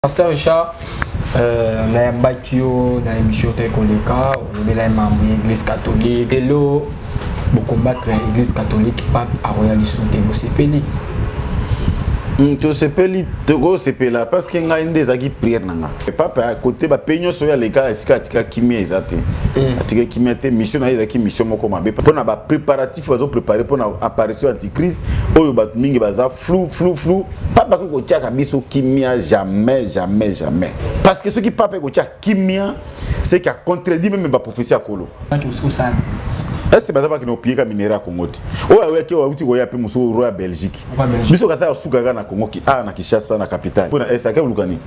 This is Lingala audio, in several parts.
Pasteur Richard, na yambakio na émission Tekoleka, on est là membre de l'Église catholique. Et là, pour combattre l'Église catholique, pape a royal souté au CPL. To CPL, to CPL parce que nga inde zaki prière nanga. Pape à côté ba peigno soya leka esika atika kimia ezate. Atika kimia te mission na ezaki mission moko mabe. Pona ba préparatif bazo préparer pona apparition antichrist oyo bat mingi baza flou. Pape ko tiaka biso kimia jamais. Parce que ce qui pape ko tiaka kimia c'est qu'il a contredit même ba prophétie à Kolo. Est-ce que bazaba kino pieka minera Congo ti oya weke wa uti goya pe muso roi Belgique biso kasa ya suka na Congo ki na Kinshasa na capitale pona esa ka lukani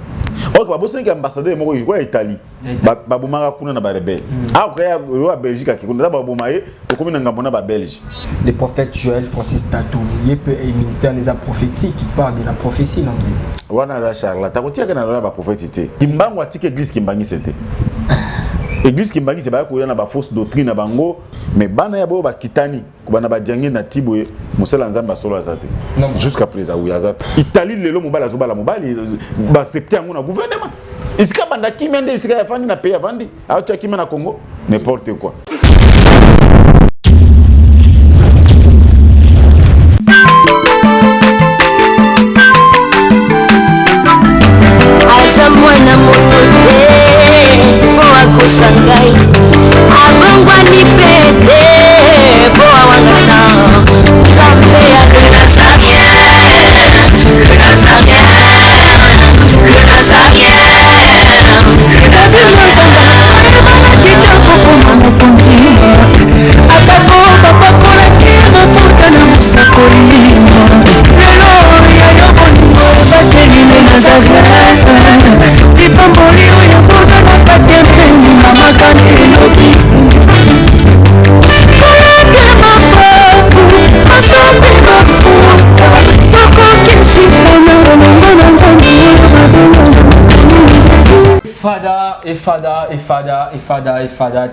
ok ba bosenga ambassadeur moko jwa Italie ba bomaka kuna na ba rebelle ko ya roi Belgique akikunda ba bomaye to komi na ngambona ba Belge. Le prophète Joël Francis Tatou il peut un ministère des prophétiques qui parle de la prophétie non wana la Charles ta kotia kana la ba prophétie kimbango atike église kimbangi c'était Église Kimbangi c'est ba ko yana ba fausse doctrine na bango mais bana ya bo ba kitani ko bana ba diangi na tiboye musala nzamba solo azate jusqu'à présent ou azate Italie lelo mobala zobala mobali ba accepter ngo na gouvernement isika banda kimende isika ya fandi na pays avandi a cha kimena na Congo n'importe quoi. Sangai abangwa ni pete boa wanana kambe ya renasage Fada,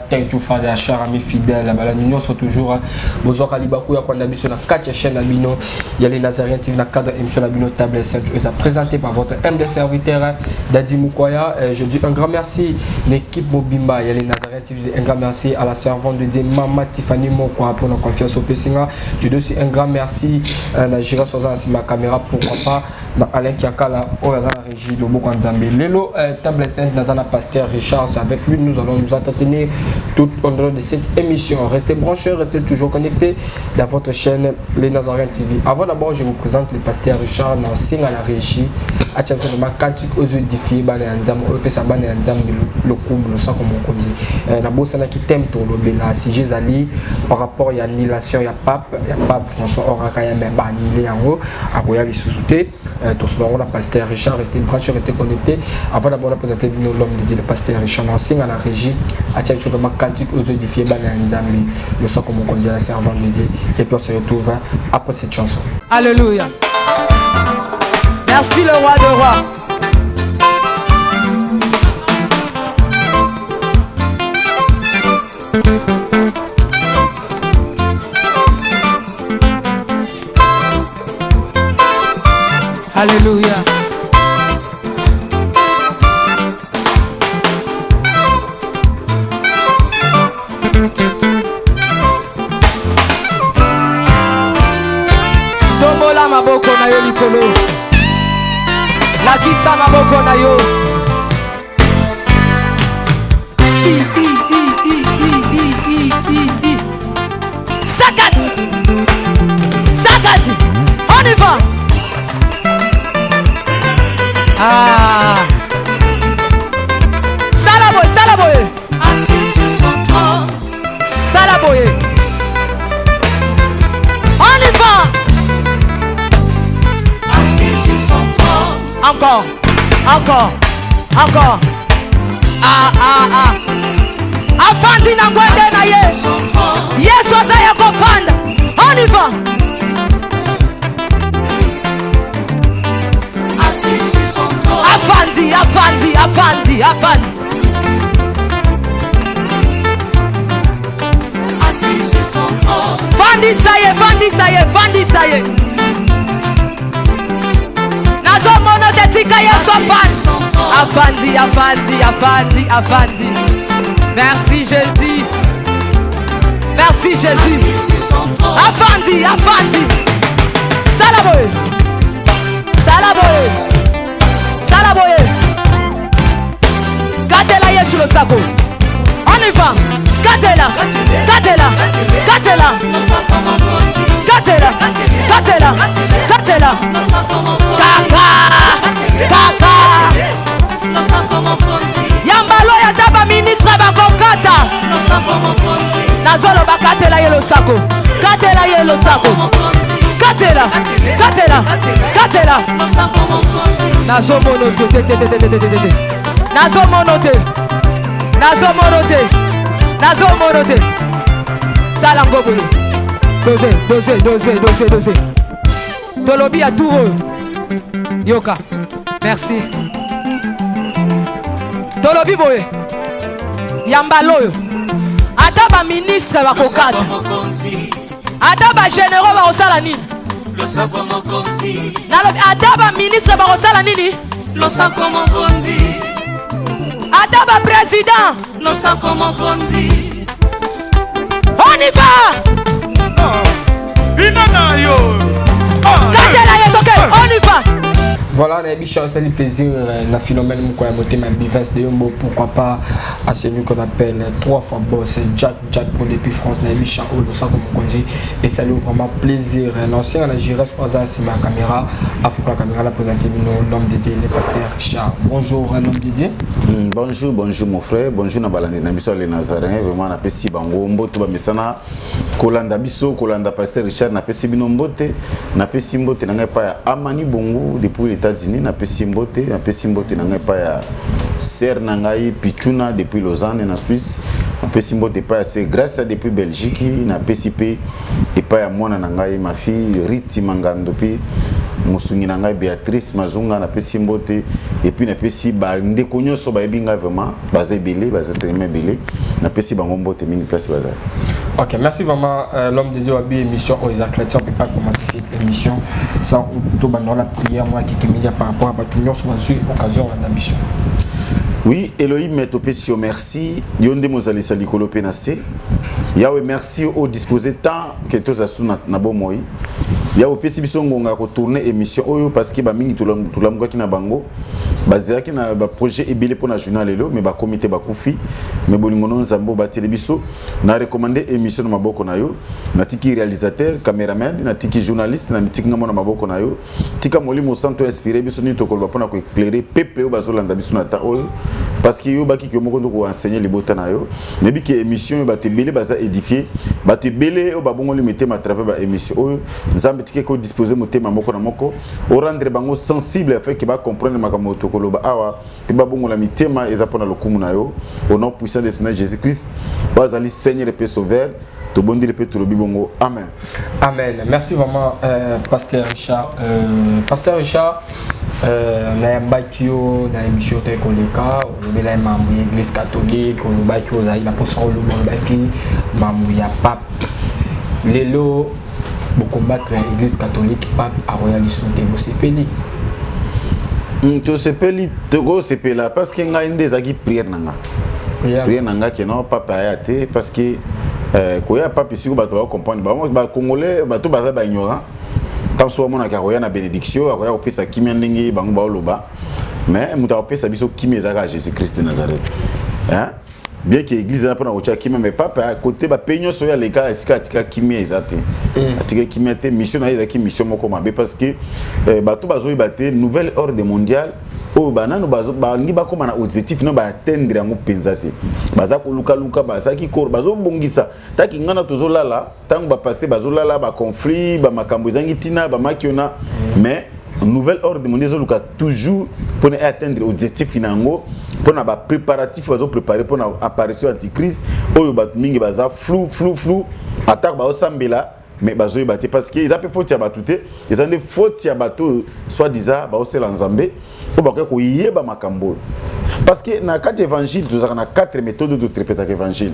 thank you Fada, cher ami fidèle. Nous sommes toujours besoin Kalibakou ya kwanda biso na 4 chaîne albino. Il y a les Nazariens TV na cadre émission albino table Serge présenté par votre MD serviteur Dadi Mukwaya. Je dis un grand merci l'équipe Mobimba. Il y a les Nazariens TV, un grand merci à la servante de Dieu Maman Tiffany Mokwa pour la confiance au Pessinga. Je dis aussi un grand merci à la Gira Soza ma caméra pourquoi pas na Alain Kiakala au la régie de Bokanzambe. Lelo table Sainte Nazana Pasteur Richard, c'est avec lui nous allons nous entretenir tout au long de cette émission. Restez branchés, restez toujours connectés dans votre chaîne Les Nazariens TV. Avant d'abord, je vous présente le pasteur Richard dans signe à la régie. À titre de ma cantique aux édifiés, le coup, le sang comme on dit. La bosse qui t'aime tout le là. Si j'ai allé par rapport à l'annulation, il y a pape François Orakaya, mais il est en haut, à Royal et sous-souté. Tout souvent, le pasteur Richard, restez branchés, restez connectés. Avant d'abord, on a présenté l'homme de Dieu, le pasteur Richard dans signe à la régie. À titre de ma cantique aux édifiés, le sang comme on dit à la servante de Dieu. Et puis on se retrouve après cette chanson. Alléluia. Merci le roi de rois. Alléluia. Tomola maboko na yo likolo. Lakisa maboko na yo. Sakati. On y va. Salaboye. Assis sur son trône. Salaboye. On y va. Assis sur son trône. Encore. Afandi na ngwende na ye. Yesu azaya kofanda. On y va. Assis sur son trône. Afandi. Assis sur son trône. Fandi saye. Nazo mono tetika Yesu afandi. Afandi, Afandi, Afandi, Afandi. Merci Jésus. Merci Jésus. Afandi, Afandi. Salaboye. Salaboye. Salaboye. Gardez-la hier sur le saco. On y va. Gardez-la. Gardez-la. Gardez-la. Gardez-la. Gardez-la. Gardez-la. Kaka. Kaka. Yambalo ya taba ministre bakokata. Nazolo bakatela yelo sako. Katela yelo sako. Katela. Katela. Katela. Nazo monote. Nazo monote. Nazo monote. Nazo monote. Salango boye. Dose. Tolobi a tout. Yoka. Merci. Tolobi boye. Yambaloyo. Ataba ministre bakokata. Ataba généraux bakosala nini? Ataba ministre bakosala nini? Ataba président. On y va. On y va. Voilà, c'est le plaisir. La Philomène Moukoya Moté, ma bivesse de Yombo, pourquoi pas à celui qu'on appelle 3 fois boss, Jack pour depuis France, Naïbicha, le sac comme on dit. Et ça lui vraiment plaisir. L'ancien, la gérée, c'est ma caméra. Africa Caméra, la présenter l'homme dédié, le pasteur Richard. Bonjour, l'homme dédié. Bonjour mon frère. Bonjour, Nabalande Nabiso, les Nazarens. Vraiment, on a fait si bango, mboto, bamesana. Kolanda Biso, Kolanda pasteur Richard, on a fait si binombote. On a fait si mbote, on a pas Amani Bongo depuis les États-Unis, na pesi mbote na pa ya ser na ngai Pichuna depuis Lausanne na Suisse, na pesi mbote pa ya c'est grâce à depuis Belgique, na pesi pe et pa ya mwana na ngai ma fille Riti Mangando puis musungi na ngai Béatrice Mazunga na pesi mbote et puis na pesi ba ndeko nyonso ba ebinga vraiment baza belé baza tellement belé na pesi bango mbote mingi place baza. Ok, merci vraiment l'homme de Dieu à émission Isaac Chrétien. On ne peut pas commencer cette émission sans la prière moi qui est par rapport à Batunion sur l'occasion de la mission. Oui, Elohim Metopesio, merci. Yonde Mozali Salikolo Penase. Yahweh, merci au disposé temps que tous asuna na bomoi. Yahweh pesi biso ngonga ko tourner émission oyo parce que ba mingi tulamga ki na bango. Bazia ki na ba projet ebele pour na journal lelo mais ba comité ba kufi mais bolingono nzambo ba télébiso na recommander émission na maboko na yo na tiki réalisateur cameraman na tiki journaliste na tiki ngamo na maboko na yo tika molimo santo inspiré biso ni tokolo ba pona ko éclairer peuple ba zolanda biso na ta oyo parce que yo baki ki moko ndoko enseigner libota na yo mais bi ki émission ba te belé ba za édifier ba te belé o ba bongo limité ma travers ba émission oyo nzambe tiki ko disposer motema moko na moko o rendre bango sensible afin que ba comprendre makamoto koloba awa te ba bongo la mitema ezapona lokumu na yo au nom puissant de Seigneur Jésus-Christ bazali Seigneur et Sauveur to bondi le pétro bibongo amen. Amen. Merci vraiment pasteur Richard. Pasteur Richard na mbakio na émission te koleka on la membre de l'église catholique on mbakio za ila posa lo mbaki membre ya pape lelo pour combattre l'église catholique pape a royalisé au sepeli. To sepeli to sepela parce que nga ndezaki prière nanga. Prière nanga que non papa ayate parce que koya papa ici ba to comprendre ba congolais ba to baza ba ignorant. Tant soit mon akaroya na bénédiction akoya opesa kimia ndenge bango ba loba mais muta opesa biso kimia ezaka Jésus-Christ de Nazareth. Hein? Bien que l'église n'a pas na kimia mais papa à côté ba peño so ya leka esika atika kimia ezate. Atika kimia te mission na ezaki mission moko mabe parce que ba to bazo ibate nouvelle ordre mondiale o banano bazo ba ngi ba koma na objectif no ba atteindre yango penza te. Baza ko luka luka baza ki ko bazo bongisa taki ngana tozo lala tango ba passer bazo lala ba conflit ba makambo ezangi tina ba makiona mais nouvelle ordre mondiale luka toujours pour atteindre objectif nango pour na ba préparatif bazo préparer pour na apparition antichrist oyo ba mingi baza flou attaque ba osambela mais bazo ibate parce que ils appellent faute ya batute ils ont des fautes ya bato soit disant ba osela nzambe o ba ko yeba makambo parce que na quatre évangiles nous avons 4 méthodes de traiter l'évangile.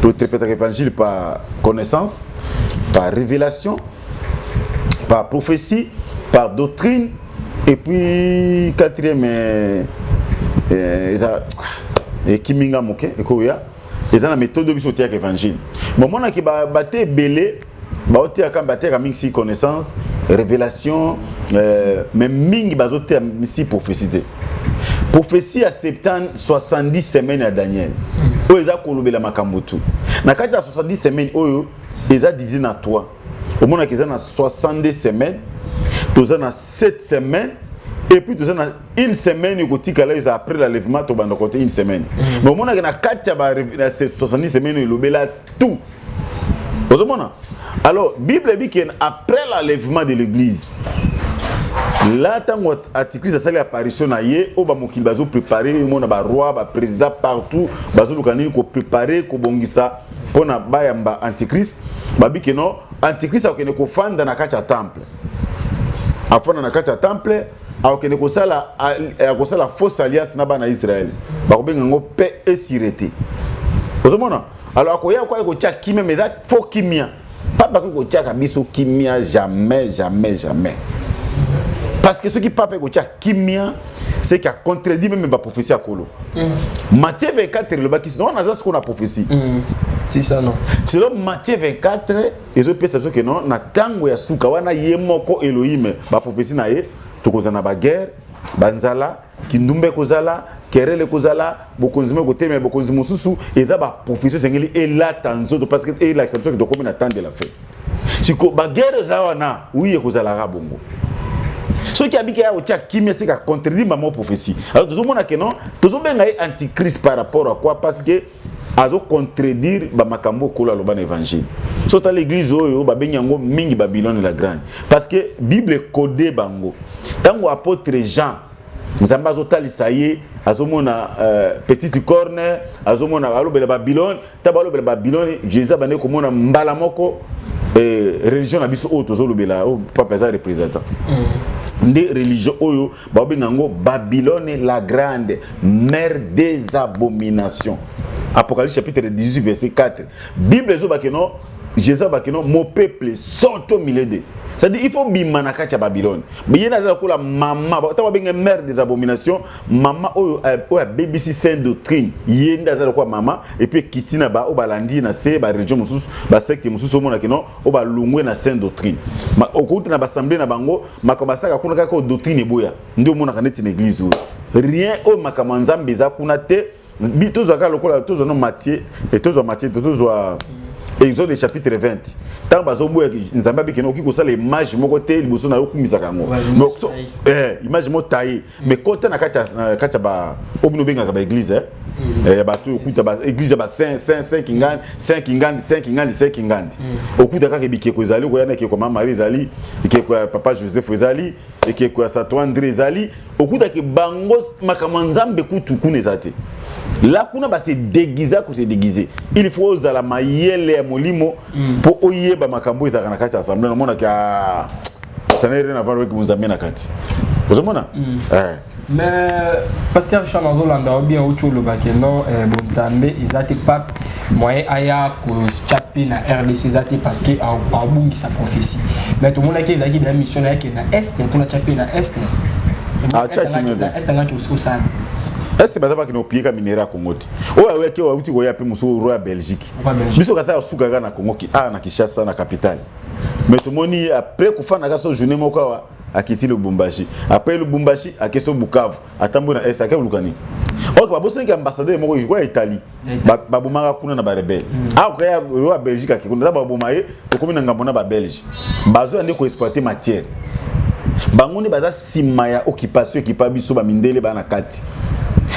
Pour traiter l'évangile par connaissance, par révélation, par prophétie, par doctrine et puis quatrième eza kiminga moke ekoya eza na méthode biso tia évangile bon mona ki baté belé baoté aka baté ka mingi connaissance révélation mais mingi bazoté si prophétie à 70 semaines à Daniel oyo eza kolobela makambo tu na kati ya 70 semaines oyo eza divisé na 3 omona ki eza na 62 semaines toza na 7 semaines et puis toza na une semaine ekotika là après l'enlèvement to banda côté une semaine mais omona ki na kati ya 70 semaines elobela tout ozomona alors Bible dit que après l'enlèvement de l'église là tango Antichrist a sali apparition na ye o ba mokili bazo préparer mona ba roi ba président partout bazo lukanini ko préparer ko bongisa pona bayamba Antichrist babi que non Antichrist akene ko fanda na kati ya temple afana na kati ya temple akene ko sala fausse alliance na bana Israël ba ko benga ngo paix et sûreté ozomona alors akoya ko ko tia kimia mais ça faux kimia papa ko tia ka biso kimia jamais parce que ce qui papa ko tia kimia c'est qu'il a contredit même la prophétie à Kolo. Matthieu 24 le baki non on a ce qu'on a prophétie. C'est ça non. Selon Matthieu 24 et autres personnes que non na tango ya suka wana yemoko Elohim ba prophétie na ye tokozana ba guerre banzala kindumbe kozala kerele kozala bokonzime kotemela bokonzimo susu eza ba prophétie sengeli et là tanzo parce que et l'acception que dokomi na temps de la fête. Siko ba guerre za wana oui kozala ra bongo. Ce qui a dit qu'il y a aussi qui me c'est qu'à contredire ma prophétie. Alors tout le monde a que non, tout le monde a antichrist par rapport à quoi parce que azo contredire ba makambo kola lo ban évangile. Surtout l'église oyo ba benyango mingi Babylone la grande parce que Bible codé bango. Tango apôtre Jean Nzamba zotalisa ye azomona petite corne azomona balobela Babylone tabalobela Babylone Jésus bande komona mbala moko religion na biso auto zolobela o papa za représentant des religions oyo babengango Babylone la grande mère des abominations. Apocalypse chapitre 18 verset 4. Bible zo bakeno Jésus bakeno mon peuple sont au milieu de. C'est-à-dire il faut bimana kacha Babylone. Biyena za ko la mama ta benga mère des abominations mama oyo BBC sainte doctrine yenda za ko mama et puis kitina ba o balandi na se ba religion mususu ba secte mususu mona keno o ba lungwe na sainte doctrine. Ma okuti na assemblée na bango makobasaka kuna ka doctrine boya. Ndio mona kaneti na église oyo. Rien o makamanzambe za kuna te bitozo ka lokola tozo no Matthieu et tozo Matthieu tozo Exode chapitre 20. Tant bazobo nzamba bikeno ki kosala image moko te liboso na yokumisa kango. Image mo taillé mais côté na kacha ba obino benga ka ba église ba tu okuta ba église ba 5 ingandi okuta ka bikye ko ezali ko yana ke ko mama Marie ezali ke ko papa Joseph ezali et ke ko Sato André ezali okuta ke bango makamanzambe kutu kunezate. Là kuna ba se déguiser ko se déguiser il faut uzala mayele ya molimo po oyeba makambo ezaka na kati assemblée na mona ka ça n'a rien à voir avec munzambe na kati ozomona mais pasteur Chanazo landa bien autre le bakeno bonzambe ezate pas moyen aya ko chapi na RDC ezate parce que a bungi sa prophétie mais tout le monde qui ezaki dans mission na yake na est pour na chapi na est est ngaki usana est bazaba kino pieka minera Congo ti oya weke wa uti koya pe muso roi Belgique biso kasa suka na Congo ki na Kinshasa na capitale mais tout moni après kufana kaso journée moko wa akiti Lubumbashi après Lubumbashi akeso Bukavu atambo na est akelukani ok ba bosenga ambassadeur moko jwa Italie ba bomaka kuna na ba rebelle akaya roi Belgique akikunda ba bomaye to komi na ngambona ba Belge bazo ande ko exploiter matière bangoni baza sima ya occupation qui pa biso ba mindele ba na kati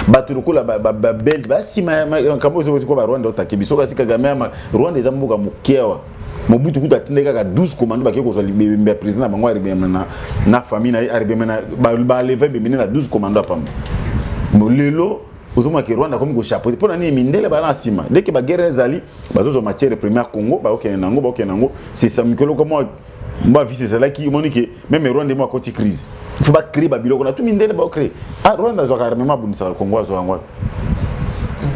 baturukola ba Belge ba sima kambo zo ko ba Rwanda otakibiso kasi Kagame Rwanda eza mbuka mukewa Mobutu kuta tindeka ka 12 commando ba keko zo libembe président bango aribemena na famille na aribemena ba lever bemena na 12 commando apam lelo ozoma ke Rwanda comme ko chapeau pona ni mindele ba na sima dès que ba guerre zali bazo matière première Congo ba okenango c'est ça mikolo comment moi vice c'est là qui monique même Rwanda moi côté crise il faut pas créer Babylone on a tout mindele ba créer Rwanda zo carrément bunisa Congo zo ngwa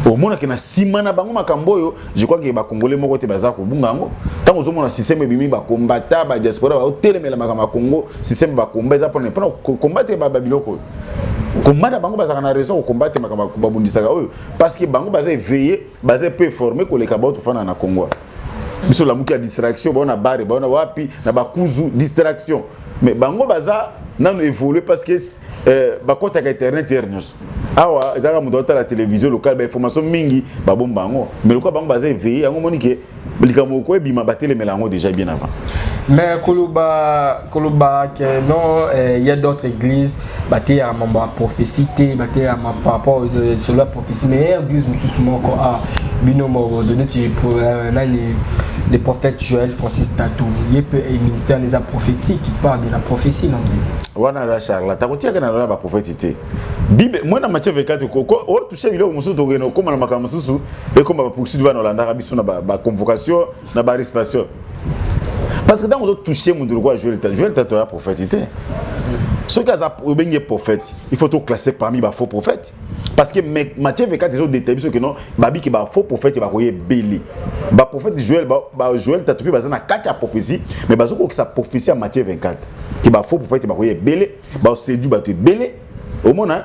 au mona ke na simana bango makamboyo je crois que ba congolais moko te baza ko bunga ngo tango zo mona système bimi ba combattre ba diaspora ba telemela makama Congo système ba combattre za pour combattre ba Babylone combattre bango bazaka na raison ko combattre makamba babundisaka oyo parce que bango baza éveillé baza peu formé ko leka bato fana na Congo biso la muki ya distraction bona bare bona wapi na bakuzu distraction mais bango baza nanu évoluer parce que bakota ka internet hier nyos awa ezaka mudota la télévision locale ba information mingi babomba bango mais lokwa bango baza éveillé yango monike likamo ko ebima batele melango déjà bien avant. Mais Koloba que non, il y a d'autres églises, bâties à ma prophétie, bâties à ma par rapport sur la prophétie. Mais l'église nous souvent à binomo de pour les prophètes Joël Francis Tatou. Il y a un ministère des prophétiques qui parle de la prophétie non. Wana la Charles, ta kotia kana la prophétie. Bible, moi na Matthieu 24 ko o toucher bilo musu to geno comme na makambo susu et comme ba poursuivre na Hollande biso na ba convocation na ba arrestation. Parce que dans on doit toucher mon droit Joël Tatou la prophétie. Ce qui a prophète, il faut tout classer parmi les faux prophètes. Parce que Matthieu 24 ils ont déterminé que non, babi qui ba faux prophète va voyer belé. Ba prophète Joël Joël Tatou ba na 4 prophéties, mais ba ko que sa prophétie à Matthieu 24 qui ba faux prophète va voyer belé, ba séduit ba te belé. Au moment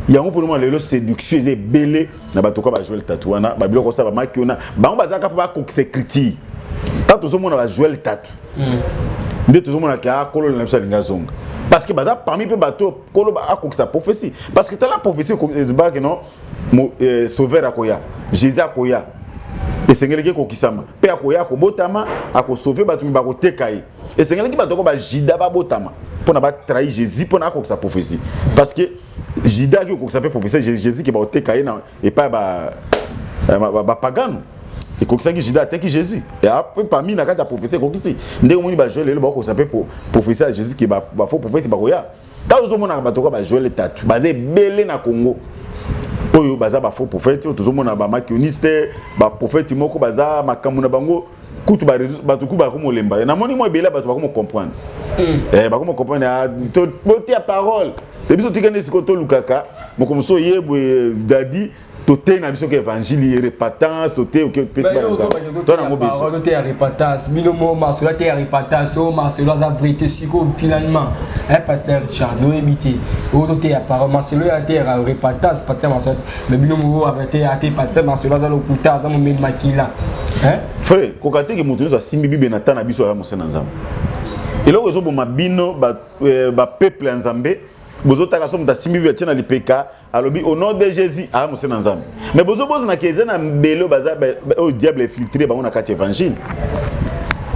il y a un pour le séduction est belé na ba to ko ba Joël Tatou na ba biloko ça ba makiona, ba on ba za ka ba ko c'est critique. Tant tout le monde va jouer le tatou. Dès tout le monde a colon la zonga. Parce que baza parmi peu bateau kolo ba ko sa prophétie. Parce que tu as la prophétie que non sauveur akoya, Jésus akoya. Et sengeli ko kisama. Pe akoya ko botama ako sauver bato mi ba ko tekai. Et sengeli bato ko ba jida ba botama. Pour na ba trahir Jésus pour na ko sa prophétie. Parce que jida qui ko sa prophétie Jésus qui ba tekai na et pas ba pagano. Et comme ça que Judas attaque Jésus. Et après parmi la carte prophétie comme ici. Ndé on va jouer le bako ça peut pour prophétie à Jésus qui va faux prophète bakoya. Quand on mona ba toka ba jouer le tatou. Basé belé na Congo. Oyo baza ba faux prophète, tout mona ba makioniste, ba prophète moko baza makambu na bango kutu ba tuku ba ko molemba. Na moni mo belé ba to ba ko comprendre. Ba ko comprendre to boté a parole. Et biso tikane sikoto lukaka, mo comme so yebwe dadi toté na biso que évangile repentance toté ou que pesi ba nza to na mobeso toté repentance minomo marcelo té repentance o marcelo za vérité siko finalement pasteur Richard no éviter o toté à parole marcelo ya té repentance pasteur marcelo mais minomo abaté até pasteur marcelo za lokuta za mo makila frère kokate ke mutu za simbi bibe na tana biso ya mosena nzambe eloko ezo boma bino ba peuple nzambe bozotaka somo ta simbi bibe tena lipeka alobi au nom de Jésus a mosena nzambe mais bozo na keze na mbelo baza au diable filtré ba on a quatre évangile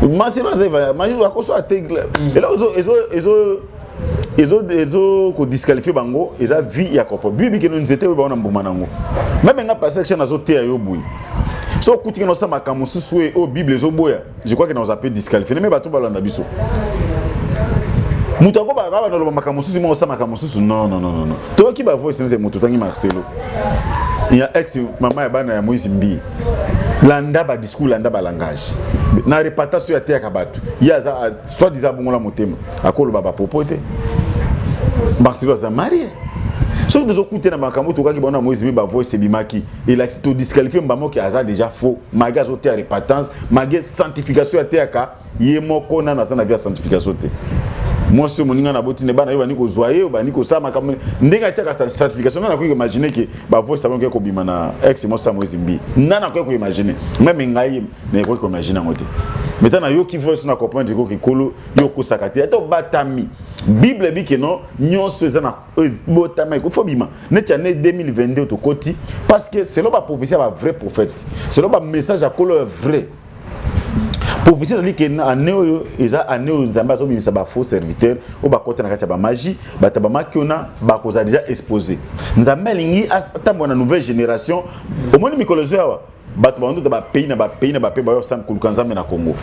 masi baza maji ba koso ategle et là ezo ko disqualifier bango eza vie ya kopo bibi ke nous était ba on mbuma nango même nga passé action nazo te yo boui so kuti ke no sama kamususu e o bible ezo boya je crois que nous a peu disqualifier mais ba to balanda biso Moutako ba ba no makamususu mo sa makamususu non. To ki ba voice nze mutu tangi Marcelo. Il y a ex maman ya bana ya Moïse Mbi. Landa ba discours landa ba langage. Na répatation ya te akabatu. Ya za soit disant bongola motema. Akolo baba popote. Marcelo za marié. So de zokuté na makamu to ka ki bona Moïse Mbi ba voice bimaki. Il a to disqualifier mbamo ki aza déjà faux. Maga zo te repentance, maga sanctification ya te aka yemoko na na sana via sanctification te. Moi ce moninga na boti ne bana yo bani ko zoyer bani ko sama comme ndenga ta certification na ko imaginer que ba voix savon ko bima na ex mo sa Moïse Mbi nana ko imaginer même ngai ne ko imaginer ngote maintenant yo ki voix na comprendre ko ki kolo yo ko sakati to batami bible bi ke non nyonso ezana botama ko fo bima ne tiane 2022 to koti parce que c'est là ba prophétie ba vrai prophète c'est là ba message à kolo vrai. Prophétie c'est que anéo eza anéo nzamba zo bimisa ba faux serviteur o ba kota na kati ba magie ba tabama kiona ba koza déjà exposé nzamba lingi atambo na nouvelle génération au moins mikolozo yawa ba tobando ba pays na ba pe ba yo sam kuluka nzambe na Congo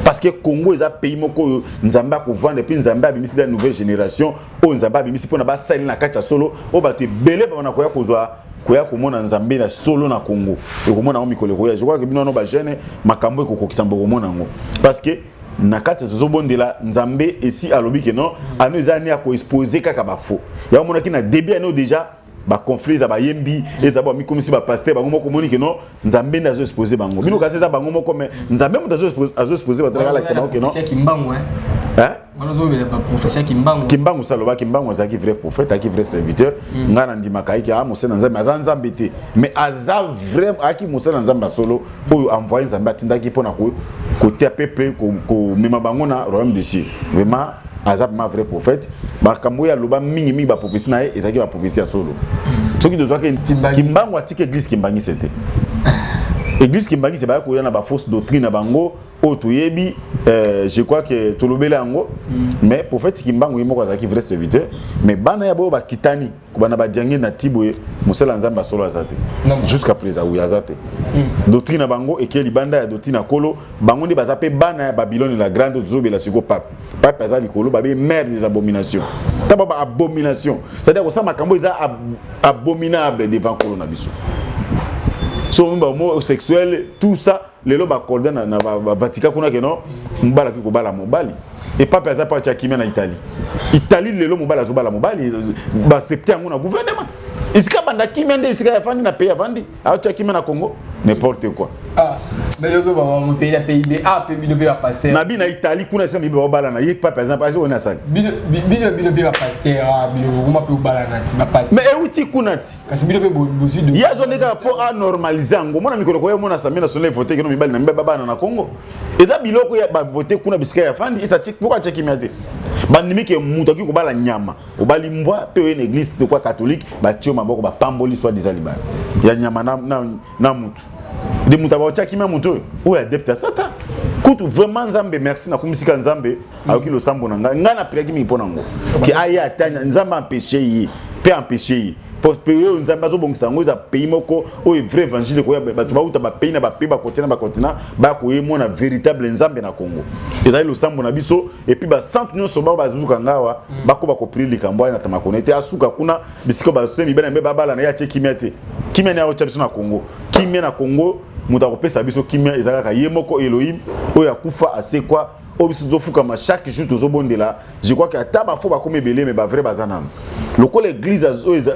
parce que Congo eza pays moko nzamba ko vendre puis nzamba bimisi da nouvelle génération o nzamba bimisi pona ba sali na kati solo o ba te belé ba na koya kozwa koya komona nzambe na solo na Congo et komona mikolo koya je crois que bino no ba jeune makambo ko kokisamba komona ngo parce que na kati tozobondela nzambe ici alobi que non ano ezani ko exposer kaka ba faux ya mona ki na début ano déjà ba conflit za ba yembi ezaba mikomisi ba pasteur bango moko moni que non nzambe ndazo exposer bango bino kasi za bango moko mais nzambe mutazo exposer ba tala la que non c'est kimbango hein on a pas professeur Kimbangu saloba Kimbangu azaki vrai prophète aki vrai serviteur ngana ndimaka iki a Mose Nzambe azanzambe te mais aza vrai aki Mose Nzambe solo oyo envoyer Nzambe atindaki pona ko côté à peuple ko mema bango na royaume de cieux vraiment azab ma vrai prophète makambo ya loba mingi ba prophétie na ezaki ba prophétie solo soki dozwa ke Kimbangu atike église Kimbangi c'était église Kimbangi c'est ba ko yana ba fausse doctrine na bango otoyebi je crois que tolobele yango mais prophète Kimbangu yemo azaki vrai serviteur mais bana ya bo ba kitani ko bana ba diange na tiboye musala Nzamba solo azate jusqu'à présent ou azate doctrine na bango ekeli banda ya doctrine na kolo bango ndi bazape bana ya Babylone la grande zobela siko pape azali kolo babe mère des abominations taba ba abomination c'est-à-dire que ça makambo eza abominable devant kolo na biso so homosexuel tout ça lelo ba coordonne na Vatican kuna ke non mbala ki ko bala mobali et papa za pa Kimia na Italie lelo mobala zo bala mobali ba septembre na gouvernement isika banda Kimia nde isika ya fandi na pays avandi a Kimia na Congo n'importe quoi mais yo zo ba mo pays na pays de a pays bino ba passer na bi na Italie kuna sema bibo bala na yek papa exemple azo na saki bino ba passer bino kuma pe bala na ti ba passer mais euti kuna ti kasi bino pe bozi de ya zo neka po a normaliser ngo mona mikolo ko yo mona samina sonle voter que no mibali na mbeba bana na Congo eza biloko ya ba voter kuna bisika ya fandi isa check pourquoi check imiate bandimi ke mutu ki ko bala nyama obali mbwa pe une église de quoi catholique ba tio maboko ba pamboli soit disaliba ya nyama na mutu de mutu ba check imia mutu o adepte sata kutu vraiment Nzambe merci na kumisika Nzambe ayoki lo sambo na nga na priaki mi pona ngo ki aya atanya Nzambe empêcher yi pe empêcher yi pour payer Nzambe azo bongisa ngo za pays moko o vrai évangile ko ya bato ba uta ba pays na ba pays ba continent ba ko yemo na véritable Nzambe na Congo ezali lo sambo na biso et puis ba centre nyonso ba zuka ngawa ba ko ba ko prier likambo na tamakonete asuka kuna bisiko ba semi bana mbe babala na ya Kimia te Kimia na o chabiso na Congo Kimia na Congo muta ko pesa biso Kimia ezaka yemoko Elohim o ya kufa asekwa obiso zofuka ma chaque jour tozobondela je crois que ataba fo ba comme belé mais ba vrai bazana loko l'église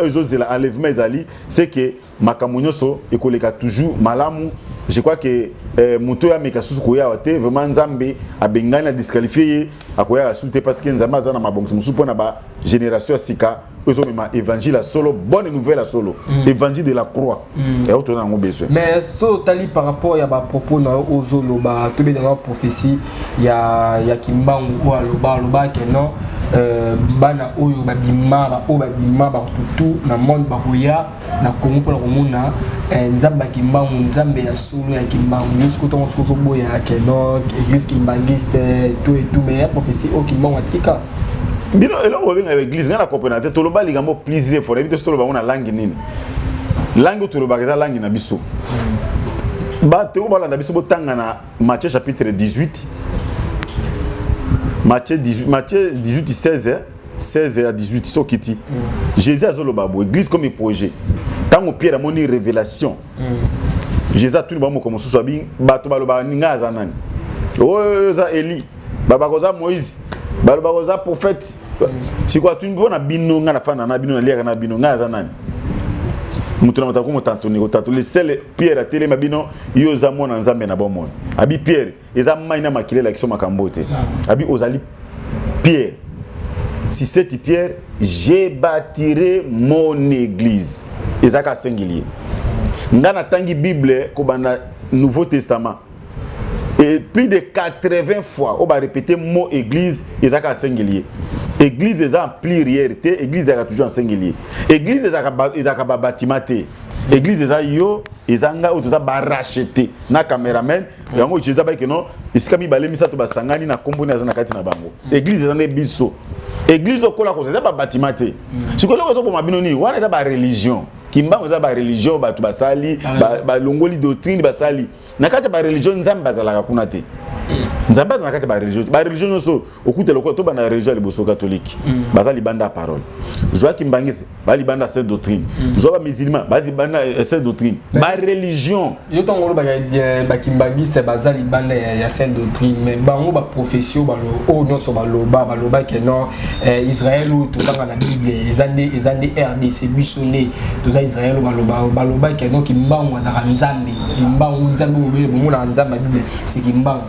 ezozela enlèvement ezali c'est que makamonyoso ekoleka toujours malamu je crois que muto ya meka susu ko ya te vraiment Nzambe abengani na disqualifier akoya soulte parce que Nzambe azana mabongisi musu pona ba génération sika ozo mema évangile solo bonne nouvelle à solo évangile de la croix et autre na besoin mais so tali par rapport ya ba propos na ozo loba to be dans la prophétie ya Kimbangu ou loba que non bana oyo babima ba tutu na monde ba roya na Congo pour komona Nzamba Kimbangu Nzambe ya solo ya Kimbangu jusqu'au temps so boya que non église kimbangiste tout et tout mais ya prophétie au Kimbangu atika bino elo obenga église ngana comprendre to loba ligambo please for éviter to loba ona langue nini langue to loba za langue na biso ba te ko bala na biso botanga na Matthieu chapitre 18 Matthieu 18 16 à 18 sokiti Jésus azoloba bo église comme projet tango Pierre a moni révélation Jésus a tout ba mo comme susu abi bato baloba ninga za nani o za Eli baba koza Moïse baloba koza prophète si quoi tu na bino nga na fana na bino na liaka na bino nga za nani mutu na matakumo tantoni ko tato le seul Pierre a télé mabino yo za mona Nzambe na bomon abi Pierre eza maina makile la kiso makambote abi ozali Pierre si cette pierre je bâtirai mon église ezaka singulier ngana tangi Bible ko bana Nouveau Testament et plus de 80 fois on va répéter mot église ezaka singulier église est en plurialité église est toujours en singulier église ezaka bâtiment te église eza yo ezanga otoza ba racheter na cameraman yango Jésus ba ke non isika mi balemisa to basangani na kombo na zana kati na bango église ezanga biso église okola ko eza ba bâtiment te sikolo ko to bo mabino ni wana eza ba religion Kimbangu eza ba religion ba to basali ba longoli doctrine basali na kati ba religion Nzambe bazalaka kuna te Nzambe na kati ba religion so okuta lokolo to bana religion liboso catholique bazali banda parole Joachim Bangise bali banda cette doctrine Joa ba musulman bali banda cette doctrine ba religion yo tongolo ba Kimbangise bazali banda ya cette doctrine mais bango ba profession ba o no so ba loba que non Israël ou tout tanga na Bible ezande RDC bisone to za Israël ba loba que non Kimbangu za Nzambe Kimbangu Nzambe bo mona Nzambe Bible c'est Kimbangu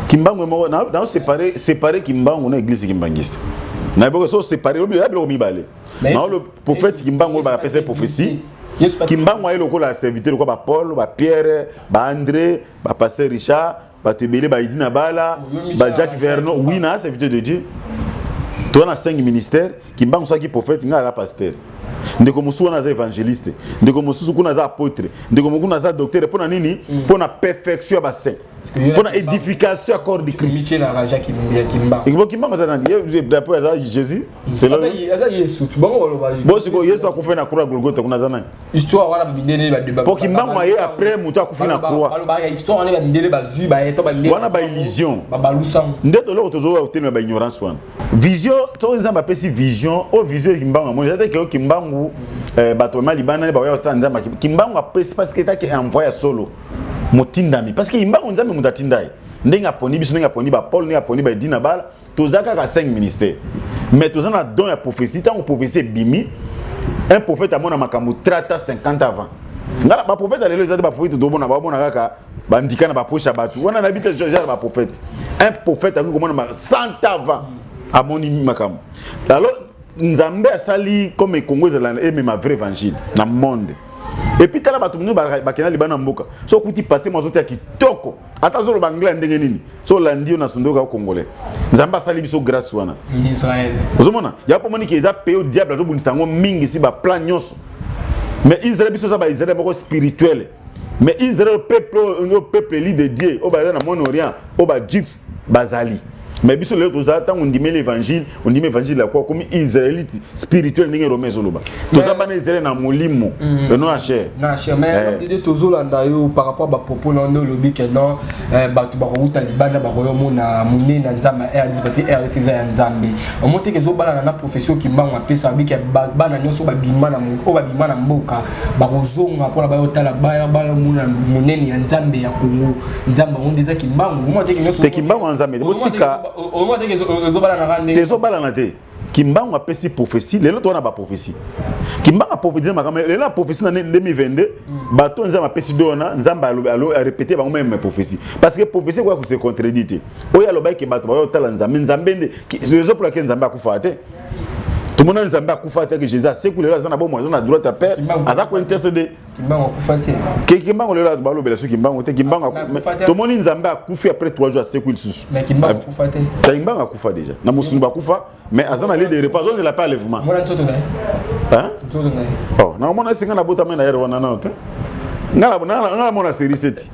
Kimbangu na séparer Kimbangu na église Kimbangiste. Na boko so séparer le mibale. Na le prophète Kimbangu ba appeler prophétie. Kimbangu ayo lokola serviteur quoi ba Paul, ba Pierre, ba André, ba pasteur Richard, ba Tebele, ba Idina Bala, ba Jacques Vernon, oui na serviteur de Dieu. Toi na 5 ministères, Kimbangu so ki prophète nga pasteur. Ndeko musu na za évangéliste, ndeko musu kuna za apôtre, ndeko musu na za docteur pour na nini? Pour na perfection ba saint. Pour la édification à corps de Christ. Kimbangu Kimbangu ça dit d'après Jésus. C'est là. Bon c'est quoi Yesu a fait na croix Golgotha kuna zana. Histoire wana bindele ba débat. Pour Kimbangu aye après mutu a fait na croix. Histoire wana bindele ba zu ba eto ba ndele. Wana ba illusion. Ba balusang. Ndeto loko tozo wa tenu ba ignorance wana. Vision to nzamba pesi vision o vision Kimbangu mo c'est que Kimbangu bato malibana ba wa nzamba Kimbangu a pesi parce que ta ki envoyé solo. Motindami parce que Kimbangu nzambe mutatindai ndenga poni biso ndenga poni ba Paul ndenga poni ba Dina Bala tozaka ka 5 ministères mais tozana don ya prophétie tant prophétie bimi un prophète a mona makambo 30 50 avant ngala ba prophète alelo ezate ba prophète do bona ba bona kaka ba ndika na ba poche batu wana na bita genre ba prophète un prophète a ko mona 100 avant a moni makambo alors nzambe asali comme Congo zelana et même vrai évangile na monde. Et puis tala batu minu bakena libana mboka so kuti passer mazote ya kitoko ata zo lo bangla ndenge nini so landi na sundoka au congolais nzamba sali biso grâce wana Israël ozomona ya po moni ke za payo diable to bunisa ngo mingi si ba plan nyonso mais Israël biso ça ba Israël moko spirituel mais Israël peuple li de Dieu au ba na Moyen-Orient au ba juif bazali mais biso le toza tant on dit l'évangile on dit l'évangile la quoi comme israélite spirituel ninge romain zoloba toza bana Israël na molimo non à cher mais de tozolanda yo par rapport ba propos na no lobi que non batu ba ko talibana ba ko mona mune na nzamba RDC parce que RDC za nzambe on monte que zo bala na profession Kimbangu apesa bi ke bana nyoso ba bimana o ba bimana mboka ba ko zonga pour ba yo tala ba mona muneni ya nzambe ya Kongo nzamba on deza Kimbangu on monte que nyoso te Kimbangu nzambe botika au moins tezo bala na te Kimbangu a pesi prophétie lelo to na ba prophétie Kimbangu a prophétisé makama lelo la prophétie na 2022 bato nzamba a pesi dona nzamba alo a répéter ba même prophétie parce que prophétie quoi que se contredit oya lo ba ke bato ba yo tala nzambe nde raison pour laquelle nzamba akufa te tout le monde nzamba akufa te que Jésus a séculé là na bon moi na droit à père aza ko intercéder Kimbangu akufa te Kimbangu lelo ba lo bela so Kimbangu te Kimbangu tout le monde nzamba akufa après 3 jours séculé sous mais Kimbangu akufa te Kimbangu akufa déjà na musunu bakufa mais azana les de repas on la pas lèvement moi ntoto na hein ntoto na oh na mona singa na bota mena yero wana na te ngala mona série 7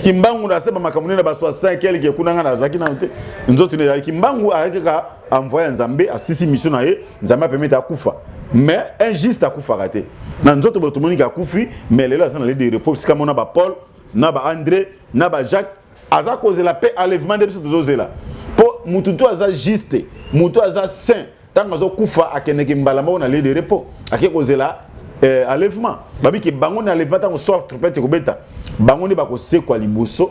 Kimbangu na seba makamuni na ba 65 quelque kuna ngana zaki na te nzoto ne Kimbangu akeka envoyer nzambe assisi mission na ye nzambe permet akufa mais injuste akufa raté na nzoto boto moni ka kufi mais lelo azana les de repos sika mona ba Paul na ba André na ba Jacques aza cause la paix enlèvement de biso tozozela po mututu aza juste mutu aza saint tant azo kufa akeneke mbala moko na les de repos ake cause la enlèvement babi ke bango na enlèvement tant sort trompette ko beta bango ne ba ko sekwa liboso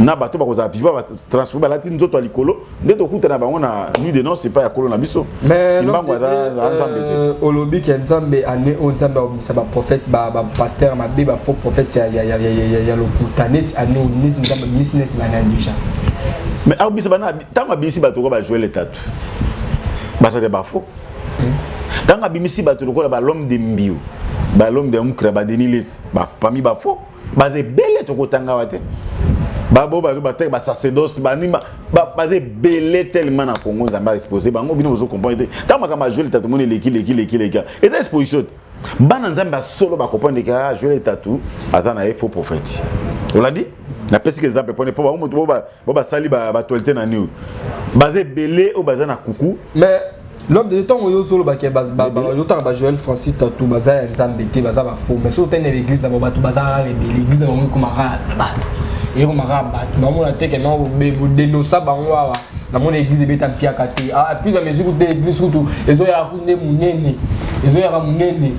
na bato ba ko za vivre ba transformer la tin nzoto likolo ndeto kuta na bango na nuit de non c'est pas ya kolo na biso mais Kimbangu aza nzambe olobi ke nzambe ane on nzambe ça ba prophète ba pasteur ma ba faux prophète ya lokuta net ane on net nzambe misnet na déjà mais abisi bana tanga bisi bato ko ba jouer les tatu bato de ba faux tanga bimisi bato ko ba l'homme de mbio ba l'homme de mukra ba deniles ba pami ba faux bazé belé to ko tanga wate babo bazo batek ba sacerdoce banima bazé belé tellement na Congo nzamba exposé bango bino zo comprendre tanga kama jouer les tatu moni leki et ça exposition bana nzamba solo ba comprendre que jouer les tatu azana faux prophète on l'a dit na pesi que exemple pone po ba moto ba sali ba toilette na niu bazé belé o bazana kuku mais l'homme de temps yo solo ba ke yo ba Joël Francis Tatu baza nzambe te baza ba faux mais so tene l'église na ba tu baza l'église na bango kuma ra bato et comme rabat non mon attaque non de nos sabango na mon église beta pia kati ah puis la mesure de l'église surtout ils ont ya kunde munene ils ont ya munene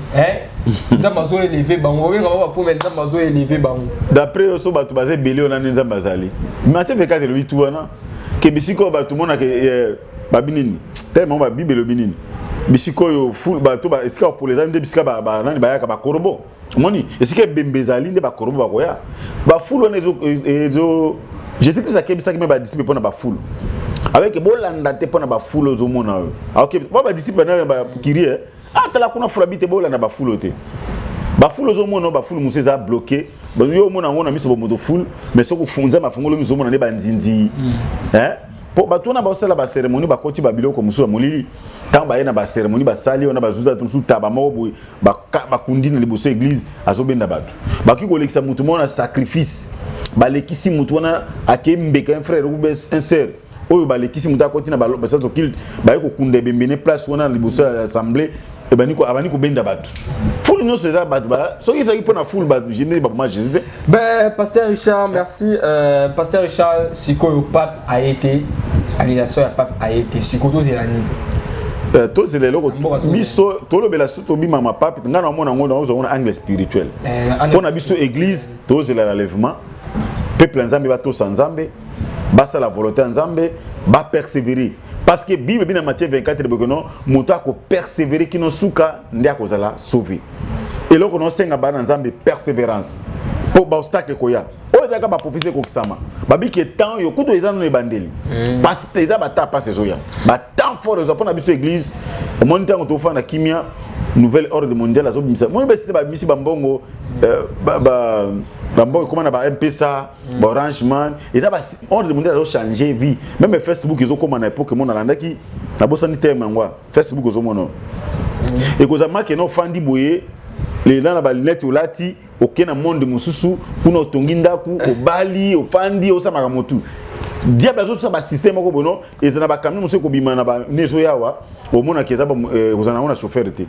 ça m'a zo élevé bango oui on va faut mettre ça m'a zo élevé bango d'après so batu bazé belé on a nzamba zali Matthieu 4:8 wana ke bisiko batu mona ke babinini tellement ba bible binini bisiko yo full batu ba esika pour les amis de bisika ba nani ba yaka ba korbo moni esika bembezali nde ba korbo ba koya ba full on ezo Jésus Christ a kebisa ki me ba disciple pona ba foule. Avec bolanda te pona ba foule zo mona. OK, ba disciple na ba kiri ah tala kuna foule bite bolanda ba foule te. Ba foule zo mona ba foule museza bloqué. Ba yo mona ngona miso moto foule mais soko funza mafungolo miso mona ne ba nzinzi. Po ba tona ba osala ba cérémonie ba koti ba biloko muso molili. Tant ba na ba cérémonie ba sali on a ba zuza tout taba moko ba kundi na liboso église azobenda batu. Ba ki ko lekisa mutu mona sacrifice. Ba lekisi mutu wana akembeka un frère ou un sœur. Oyo ba lekisi mutu akoti na ba sazo kilt ba ko kunde bembene place wana na liboso assemblée e ba niko abani ko benda batu. Foule non c'est ça batu ba so ki saki pona foule batu générer ba moi Jésus. Ben pasteur Richard merci pasteur Richard sikoyo pape a été annulation ya pape a été sikoto zelani. Tous les locaux biso tolo bela soto bi mama pape ngana mona ngona on angle spirituel pour na biso église tous les enlèvement peuple nzambe ba tous nzambe basa la volonté nzambe ba persévérer parce que Bible bina Matthieu 24 de bokono moto ko persévérer kino suka ndia ko zala sauver et loko no senga ba nzambe persévérance pour ba obstacle ko ya ozaka ba prophétie ko kisama babi ke temps yo kuto ezana no bandeli parce que eza ba ta pas ezoya ba temps fort ezo pona biso église au monde temps to fa na kimia nouvelle ordre mondiale azo bimisa moi besite ba misi bambongo bambongo comment na ba MPSA ba Orange Man eza ba ordre mondiale azo changer vie même Facebook ezo comme na époque mon alandaki na bosani terme ngwa Facebook ezo mono et kozama ke no fandi boye les dans la lunette olati okena monde mususu kuna otongi ndaku obali ofandi osama motu diable azo sa ba système ko bono ezana ba camion mususu ko bima na ba nezo yawa omona keza ba ozana ona chauffeur te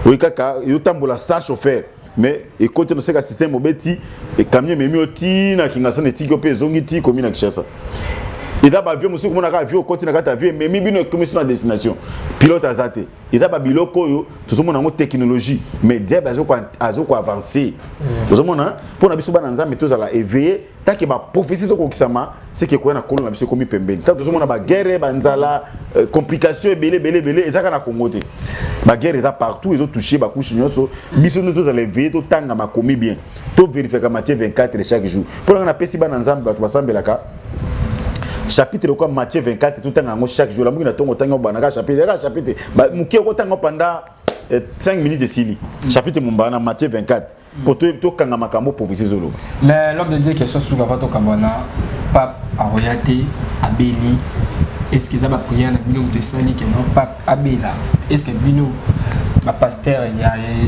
oikaka yotambola sa chauffeur mais et côté no seka système obeti et camion memi oti na kingasa ne tiki ope zongi ti komi na Kishasa et da ba avion mususu ko mona ka avion côté na kata avion memi bino komi sur la destination pilote azate eza ba biloko yo tozomona ngo technologie mais diable azo ko avancer tozomona pona biso bana nzambe tozala éveiller take ba prophétie to ko kisama c'est que ko na kolo na biso komi pembeni ta tozomona ba guerre ba nzala complication belé ezaka na Congo te ba guerre eza partout ezo toucher ba couche nyonso biso nous tozala éveiller to tanga makomi bien to vérifier ka Matthieu 24 chaque jour pona na pesi bana nzambe ba to basambelaka chapitre quoi Matthieu 24 tout temps ngo chaque jour la mukina tongo tango banaka chapitre ba mukie ko tango pendant 5 minutes de sili chapitre mumbana Matthieu 24 pour to kanga makambo pour visi zolo mais l'homme de Dieu qui est sur Gavato Kabana pape Aroyate Abeli est-ce que ça va prier na bino de sali que non pape Abela est-ce que bino ma pasteur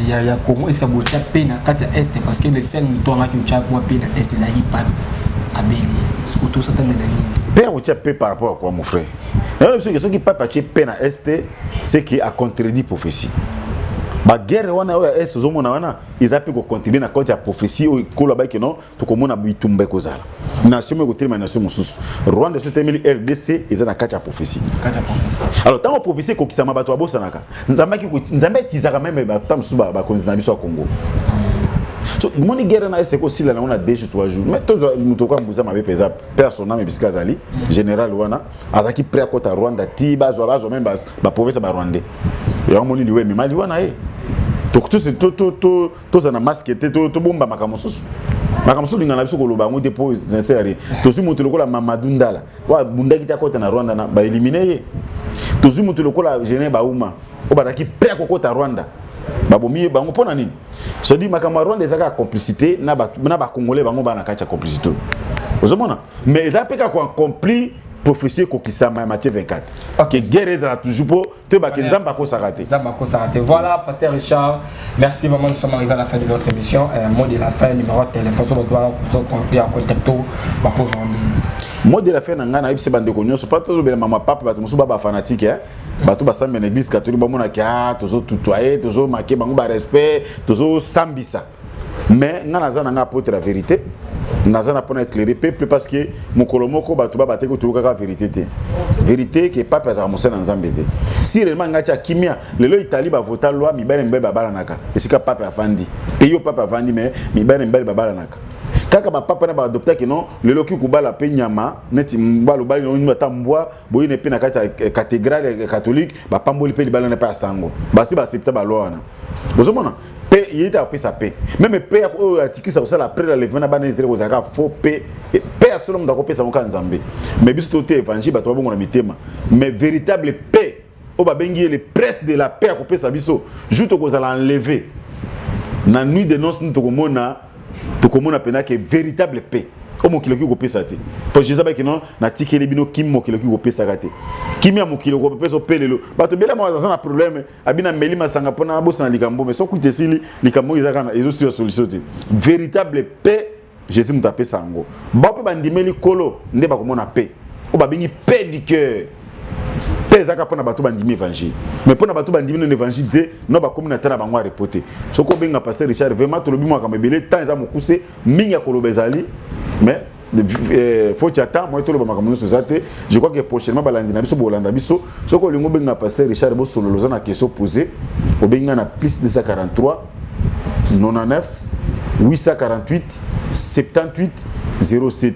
ya Congo est-ce que bo tcha pena kata est parce que le seul mouton qui tcha moi pena est là il pape Abeli ce que tout ça dans la ligne père ou tcha par rapport à quoi mon frère alors ce qui pape tcha pena est c'est qui a contredit prophétie ba guerre wana oya est zomona wana izapi ko continuer na côté ya prophétie o kola ba keno to komona bitumbe kozala nation me ko telema nation mususu Rwanda so temeli RDC eza na kati ya prophétie alors tant prophétie ko kitama bato abosanaka nzambe tizaka même ba tamsu ba konzina biso ya Congo so moni guerre na est ko sila na ona 2 jours 3 jours mais to mutoko mbuza mabe peza personnel me biska zali général wana azaki prêt à kota Rwanda ti bazo même ba province ba Rwandais ya moni liwe me mali wana donc tout ça na masque to bomba makamosusu ngana biso ko loba ngo dépôt sincère to su mutu lokola Mamadou Ndala wa bundaki ta kota na Rwanda na ba éliminer to su mutu lokola Jeune Bauma o badaki prêt ko kota Rwanda babomi bango pona nini so di makama Rwanda ezaka complicité na ba congolais bango bana kacha complicité ozomona mais ezapeka ko accompli prophétie ko kisama Matthieu 24 que guerre est toujours pour te ba nzamba ko sarate voilà pasteur Richard merci vraiment nous sommes arrivés à la fin de notre émission mot de la fin numéro de téléphone sur votre contacto ba ko jondi mot de la fin na ngana ibse bande ko nyonso pas to bela mama papa ba musu ba fanatique bato basamba na église catholique ba mona ka tozo tutoyer tozo marquer bango ba respect tozo sambisa mais ngana za nga apôtre la vérité nazana pona éclairer peuple parce que mokolo moko bato ba bateko tuka ka vérité que papa za mosana nzambe te si réellement ngacha kimia lelo Italie ba vota loi mi bana mbeba balanaka esika papa afandi peyo papa afandi mais mi bana mbeba balanaka kaka ba papa na ba adopter que non lelo ki kubala pe nyama neti mbalo bali no nyata mbwa boyine pe na kata cathédrale catholique ba pamboli pe libala na pa sango basi ba accepter ba loi na bozomona paix il est après sa paix même paix au article ça ça après la levée na bana Israël aux aka faux paix paix à selon ndako paix ça moka nzambe mais biso te évangile ba to bongo na mitema mais véritable paix au ba bengi le presse de la paix ko paix ça biso juste ko za l'enlever na nuit de noces to komona pena que véritable paix o mokilo ki ko paix ça te pour Jésus ba que non na tikeli bino kim mokilo ki ko paix ça te kimi ya mokilo ko paix so pelelo ba to bela mo za na problème abina meli masanga pona bosa na likambo mais so kuite sili likambo izaka na ezo sur solution te véritable paix Jésus muta paix sango ba pe bandimeli kolo nde ba komona paix o ba bingi paix du cœur paix ezaka pona bato bandimi évangile mais pona bato bandimi no évangile te no ba komina tana bango reporter soko benga pasteur Richard vraiment to lobi mo ka mebele temps eza mokuse minga koloba ezali mais faut attendre moi tout le monde je crois que prochainement balandi na biso bolanda biso soko lingo benga pasteur Richard bo solo lozana question posée o benga na plus 243 99 848 78 07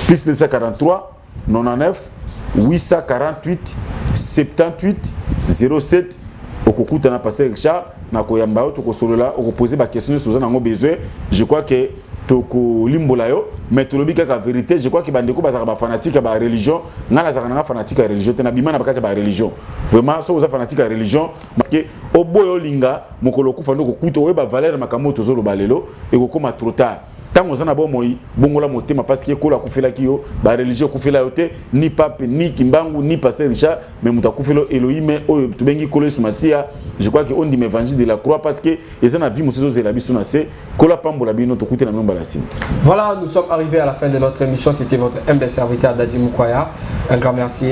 plus 243 99 848 78 07 okokuta na pasteur Richard na koyamba to ko solola o poser ba question sur ça ngo besoin je crois que toko limbola yo mais to lobi kaka vérité je crois que bandeko bazaka ba fanatique ba religion ngana zaka na fanatique ya religion te na bimana bakati ba religion vraiment so za fanatique ya religion parce que oboyo linga mokolo kufa ndoko kuto we ba valeur makamoto zo lo balelo e ko koma trop tard tango zana bo moi bongola motema parce que kola kufela kiyo ba religion kufela yote ni pape ni kimbangu ni pasteur Richard mais muta kufelo Elohim o tubengi kolo sumasia je crois que on dit l'évangile de la croix parce que les ana vie muso zela biso na se kola pambola bino to kuté na memba la sim. Voilà, nous sommes arrivés à la fin de notre émission. C'était votre humble serviteur Dadi Mukwaya. Un grand merci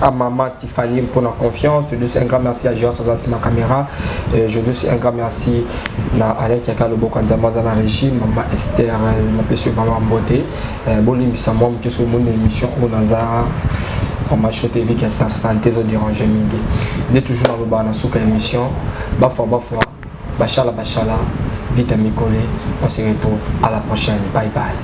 à maman Tiffany pour notre confiance. Je dis aussi un grand merci à Géant Sazasi ma caméra. Je dis aussi un grand merci à Alain Kiaka le Bokanzama dans la régie, maman Esther, la personne maman Mbote. Bon l'émission moi qui sur mon émission au Nazar. Comme ma show TV qui est ta santé zo déranger mingi. On est toujours dans le bar na souka émission. Bafwa Bachala vite à m'y coller. On se retrouve à la prochaine. Bye bye.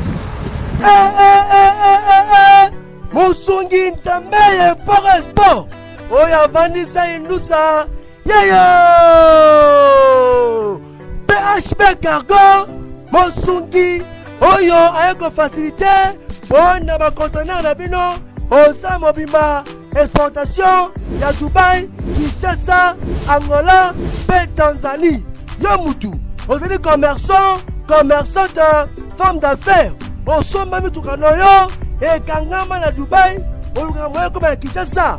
Musungi Ntameye Sport. Oya Vanessa Indusa. Yayo. PHB Cargo. Musungi. Oyo ayeko facilité. Bon na ba conteneur na bino. Osa Mobimba. Exportation. Ya Dubaï. Kinshasa. Angola. Pe Tanzanie. Yomutu. Vous êtes commerçante, femme d'affaires. Au sommet de Tukanoyo et Kangama à Dubaï. Au Lugamoyo comme à Kinshasa.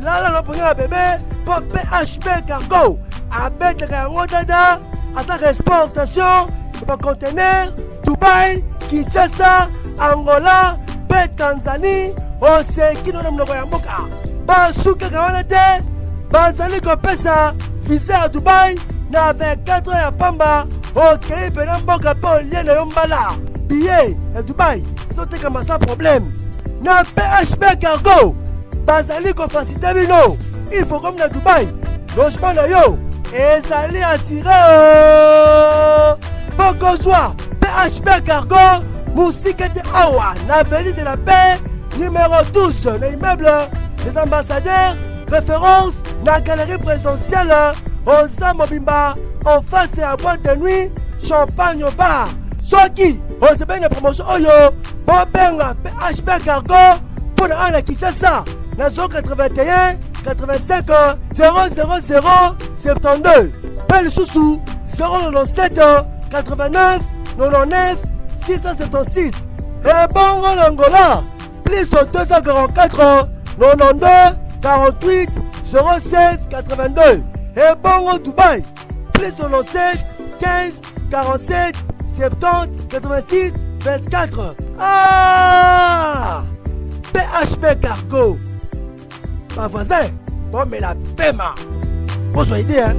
Là, la première bébé pour PHB Cargo. Avec le Kangodada, à sa exportation, pour conteneur, Dubaï, Kinshasa, Angola, Tanzanie, au Sekino Namnoyamboka. Basuka Kawanate, Bazali Kopesa, visa à Dubaï. Na 24 ans ya pamba ok pena mboka po liene yombala billet ya Dubaï sote kama sans problème na PHB Cargo bazali ko faciliter bino il faut comme na Dubaï logement na yo ezali assuré Bokozwa PHB Cargo musika te awa na avenue de la paix numéro 12 na immeuble des ambassadeurs référence na galerie présidentielle Osa Mobimba en face à boîte de nuit champagne au bar soki ose bien promotion oyo bobenga PHB Cargo pour la Kinshasa na 81 85 000 72 Pel Soussou 097 89 99 676 et Bongo Longola plus 244 92 48 016 82 et Bongo Dubaï, plus de 97, 15, 47, 70, 86, 24. Ah! PHB Cargo. Ma voisin, bon mais la PEMA. Vous soyez hein?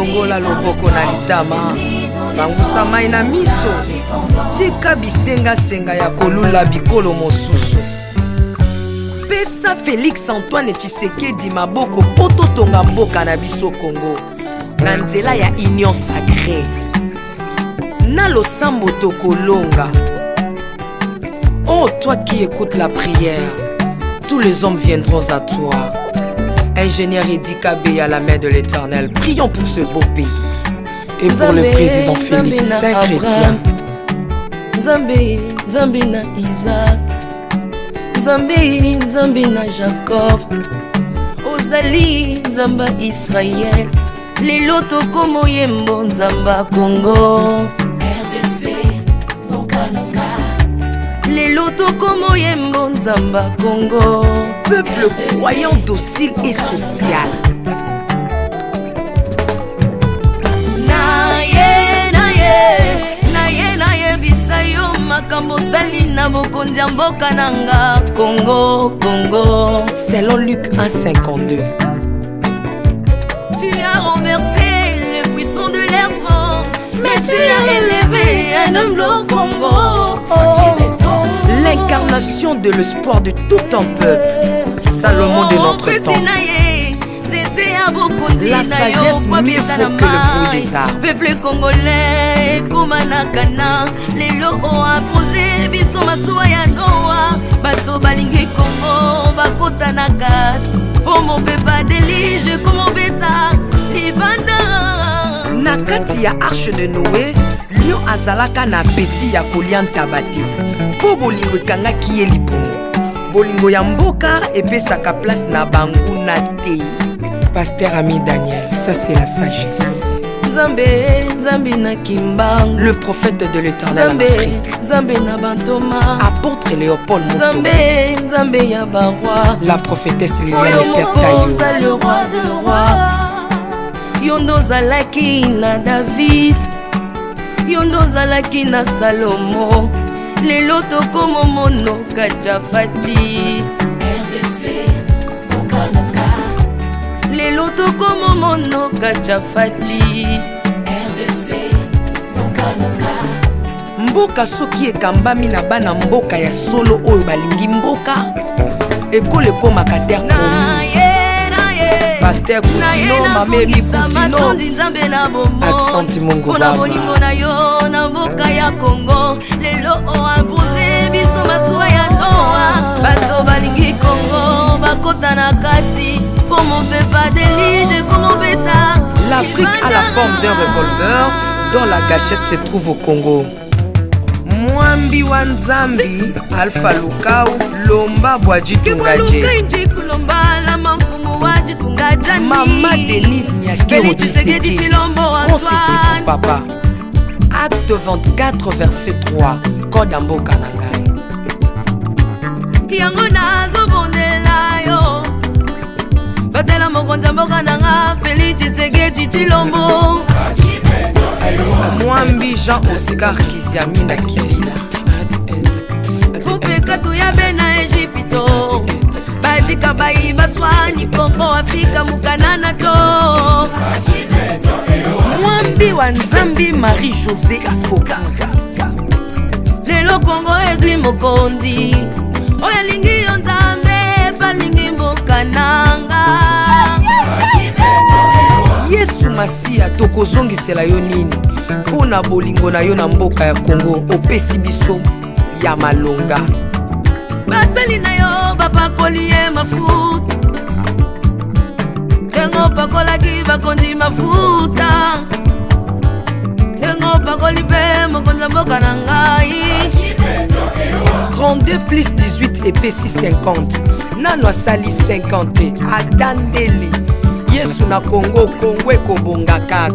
longola loboko na litama bangusa mai na miso tika bisenga-senga ya kolula bikolo mosusu pesa Félix Antoine Tshisekedi maboko po totonga mboka na biso Congo na nzela ya union sacrée na losambo tokolonga. Oh toi qui écoutes la prière, tous les hommes viendront à toi. Ingénieur Edi Kabé à la main de l'Éternel, prions pour ce beau pays et pour le président Félix Saint-Chrétien. Nzambe, Nzambe na Isaac, Nzambe, Nzambe na Jacob, Ozali, Nzamba Israël, lelo tokomo yembo Nzamba Congo. Lelo tokomo yembo Nzamba Congo. Peuple croyant docile et social. Naye bisayo makambo sali na bokonzi ya mboka nanga Congo, Congo. Selon Luc 1,52. Tu as renversé les puissants de leur trône, mais tu as élevé un homme au Congo. L'incarnation de l'espoir de tout un peuple. Salomon de notre temps. La sagesse mieux vaut que le bruit des arbres. Peuple congolais, Kumanakana, les lots ont imposé, biso masuwa ya Noa, bato balingi Congo, bakota na kat, pour mon peuple délige, comme mon bêta, libanda. Na kati ya arche de Noé, lion azalaka na peti ya kolia ntabati. Po bolingo ekangaki ye lipungu. Bolingo ya mboka epesaka place na banguna te. Pasteur Ami Daniel, ça c'est la sagesse. Nzambe, Nzambe na Kimbang, le prophète de l'Éternel en Afrique. Nzambe na Bantoma, apôtre Léopold Moto. Nzambe, Nzambe ya Barwa, la prophétesse Liliane Esther Tayo. Le roi de roi. Yondo zalaki na David, Yondo zalaki na Salomo, lelo tokomo mono Kajafati. Lelo tokomo mono Kajafati. Mboka soki ekambami na bana mboka ya solo oyo balingi mboka ekole ekomaka terre promise. Pasteur Koutino, Mamébi Koutino, Accent Mungu Baba. Bolingo na yo na mboka ya Congo, lelo o imposé biso masuwa ya Noa, bato balingi Congo bakota na kati, pour mon peuple délige comme mon bêta. L'Afrique a la forme d'un revolver dont la gâchette se trouve au Congo. Mwambi wa Nzambi, Alpha Lukau, Lomba Bwaji Tungaje. Maman Denise Nyakero Tshisekedi, Konsesi pour papa. Acte 24, verset 3, Code Ambo Kanangai. Yango nazo bondela yo, batela mokonzi mboka nanga Félix Tshisekedi Tshilombo. Mwambi Jean Oscar Kiziamina Kibila. Kupeka tuyabe na Egypto, badika bayi baswani Kongo Afrika mukanana to. Mwambi wa Nzambi Marie-Josée Afoka. Lelo Kongo ezwi mokonzi, oya lingi yo Nzambe balingi mboka nanga. Yesu Masia tokozongisela yo nini mpona bolingo na yo na mboka ya Congo opesi biso ya malonga. Basali na yo bapakoli ye mafuta, ndengo pakolaki bakonzi mafuta, ndengo pakoli pe mokonzi mboka na ngai. 32 plus 18 epesi 50, nano asali 50 atandeli Yesu na Congo, Congo ekobonga kaka.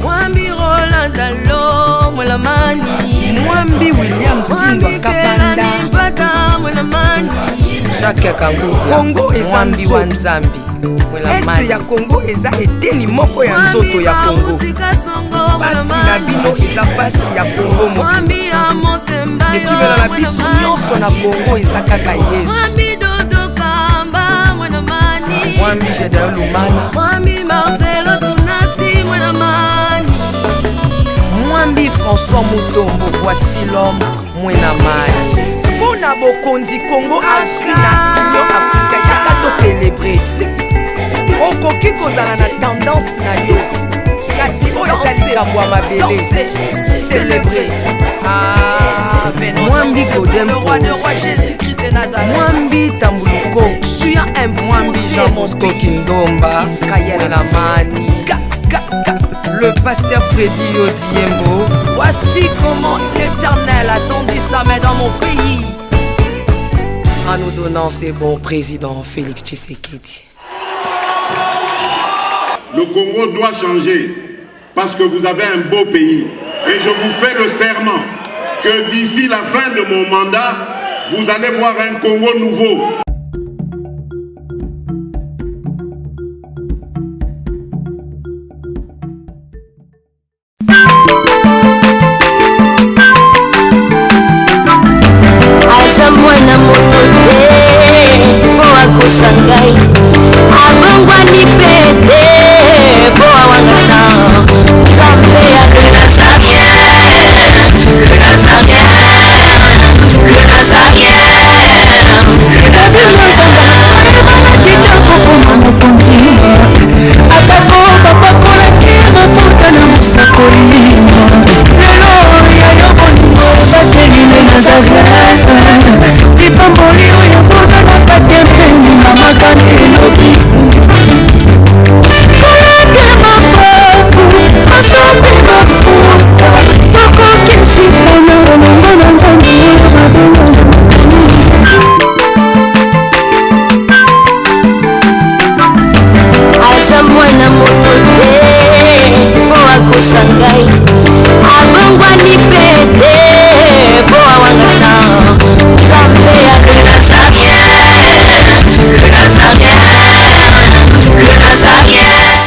Mwambi Roland Dalo Mwelamani, Mwambi William Tindwa Kapanda, Jacques Kangudia. Congo eza Mwambi wa Nzambi. Este ya Congo eza eteni moko ya nzoto ya Congo. Basi na bino eza pasi ya Congo moko. Ekibela na biso nyonso na Congo eza kaka Yesu. Mwambi Jedel Lumana, Mwambi Marcelo Tunasi Mwenamani, Mwambi François Moutombo, voici l'homme Mwenamani. Mona Bokondi Congo Afrina Union Africa yaka to célébrer. Okoki kozala na tendance na yo. Kasi oyo ezali kamwa mabele. Célébrer. Ah, Mwambi Godem, le roi de roi Jésus-Christ de Nazareth. Mwambi Tambuluko, tu as un Mwambi Jean Bosco Kindomba, Israël Lamani, le pasteur Freddy Odiembo. Voici comment l'Éternel a tendu sa main dans mon pays, en nous donnant ses bons présidents Félix Tshisekedi. Le Congo doit changer parce que vous avez un beau pays. Et je vous fais le serment que d'ici la fin de mon mandat, vous allez voir un Congo nouveau.